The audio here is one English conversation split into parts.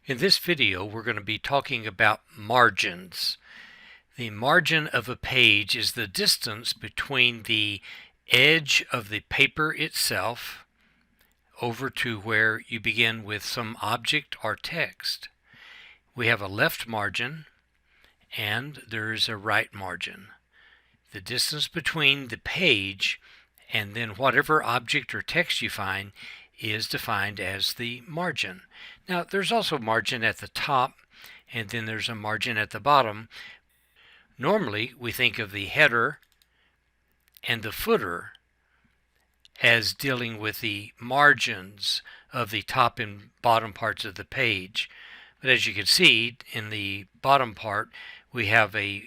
In this video, we're going to be talking about margins. The margin of a page is the distance between the edge of the paper itself over to where you begin with some object or text. We have a left margin and there is a right margin. The distance between the page and then whatever object or text you find is defined as the margin. Now, there's also margin at the top, and then there's a margin at the bottom. Normally, we think of the header and the footer as dealing with the margins of the top and bottom parts of the page. But as you can see, in the bottom part, we have a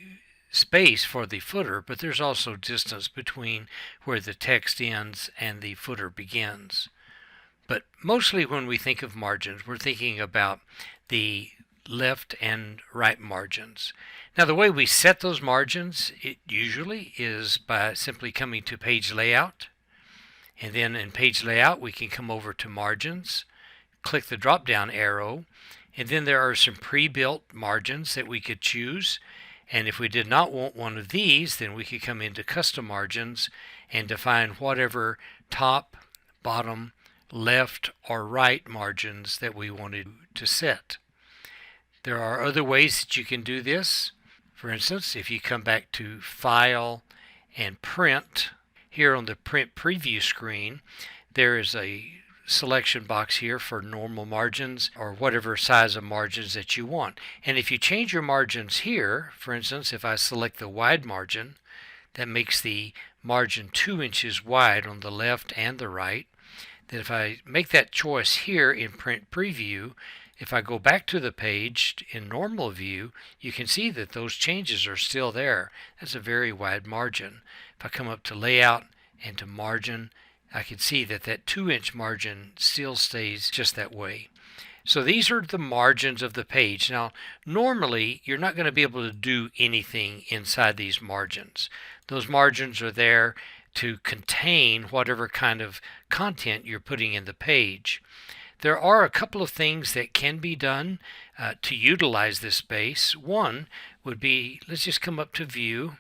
space for the footer, but there's also distance between where the text ends and the footer begins. But mostly when we think of margins, we're thinking about the left and right margins. Now, the way we set those margins, it usually is by simply coming to page layout. And then in page layout, we can come over to margins, click the drop-down arrow, and then there are some pre-built margins that we could choose. And if we did not want one of these, then we could come into custom margins and define whatever top, bottom, left, or right margins that we wanted to set. There are other ways that you can do this. For instance, if you come back to File and Print, here on the Print Preview screen, there is a selection box here for normal margins or whatever size of margins that you want. And if you change your margins here, for instance, if I select the wide margin, that makes the margin 2 inches wide on the left and the right. Then if I make that choice here in Print Preview, if I go back to the page in normal view, you can see that those changes are still there. That's a very wide margin. If I come up to Layout and to Margin, I can see that that 2-inch margin still stays just that way. So these are the margins of the page. Now, normally, you're not going to be able to do anything inside these margins. Those margins are there to contain whatever kind of content you're putting in the page. There are a couple of things that can be done to utilize this space. One would be, let's just come up to View,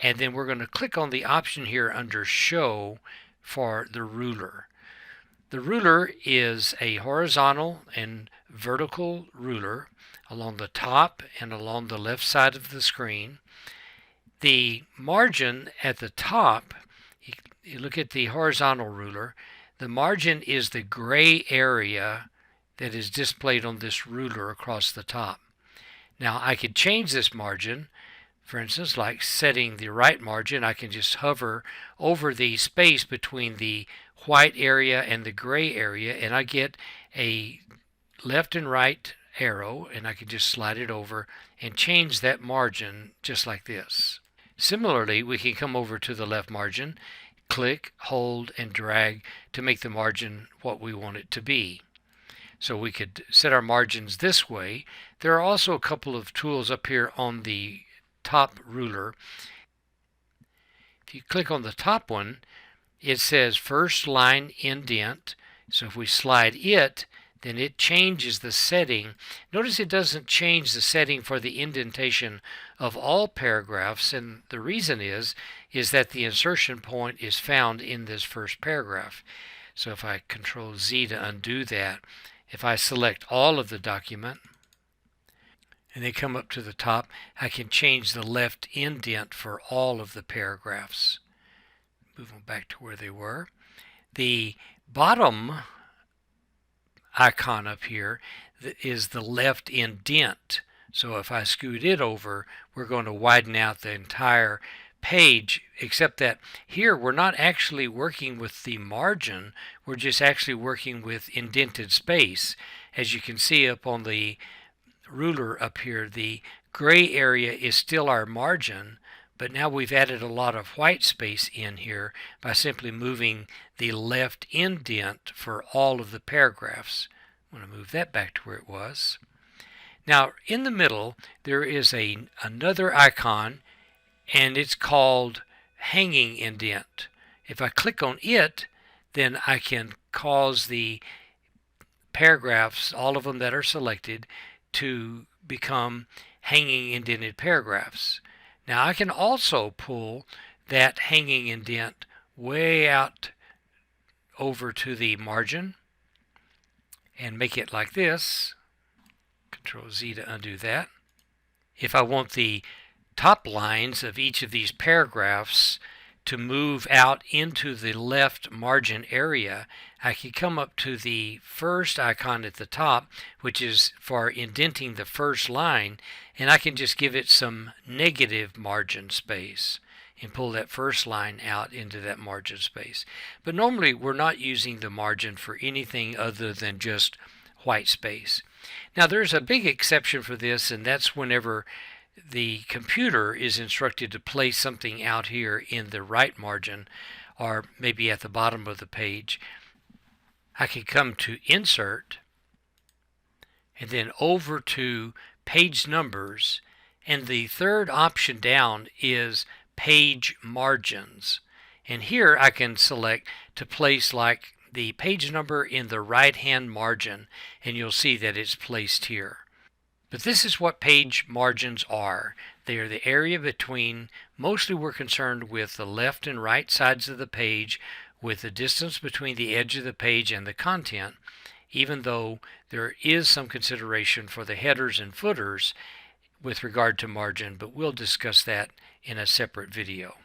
and then we're going to click on the option here under Show for the ruler. The ruler is a horizontal and vertical ruler along the top and along the left side of the screen. The margin at the top, you look at the horizontal ruler, the margin is the gray area that is displayed on this ruler across the top. Now, I could change this margin. For instance, like setting the right margin, I can just hover over the space between the white area and the gray area, and I get a left and right arrow, and I can just slide it over and change that margin just like this. Similarly, we can come over to the left margin, click, hold, and drag to make the margin what we want it to be. So we could set our margins this way. There are also a couple of tools up here on the top ruler. If you click on the top one, it says First Line Indent. So if we slide it, then it changes the setting. Notice it doesn't change the setting for the indentation of all paragraphs, and the reason is that the insertion point is found in this first paragraph. So if I Control Z to undo that, if I select all of the document and then come up to the top, I can change the left indent for all of the paragraphs. Move them back to where they were. The bottom icon up here is the left indent. So if I scoot it over, we're going to widen out the entire page, except that here we're not actually working with the margin, we're just actually working with indented space. As you can see up on the ruler up here, the gray area is still our margin, but now we've added a lot of white space in here by simply moving the left indent for all of the paragraphs. I'm going to move that back to where it was. Now, in the middle, there is another icon, and it's called Hanging Indent. If I click on it, then I can cause the paragraphs, all of them that are selected, to become hanging indented paragraphs. Now I can also pull that hanging indent way out over to the margin and make it like this. Control Z to undo that. If I want the top lines of each of these paragraphs to move out into the left margin area, I can come up to the first icon at the top, which is for indenting the first line, and I can just give it some negative margin space and pull that first line out into that margin space. But normally we're not using the margin for anything other than just white space. Now there's a big exception for this, and that's whenever the computer is instructed to place something out here in the right margin or maybe at the bottom of the page. I can come to Insert and then over to Page Numbers, and the third option down is Page Margins, and here I can select to place like the page number in the right hand margin, and you'll see that it's placed here. But this is what page margins are. They are the area between, mostly we're concerned with the left and right sides of the page, with the distance between the edge of the page and the content, even though there is some consideration for the headers and footers with regard to margin, but we'll discuss that in a separate video.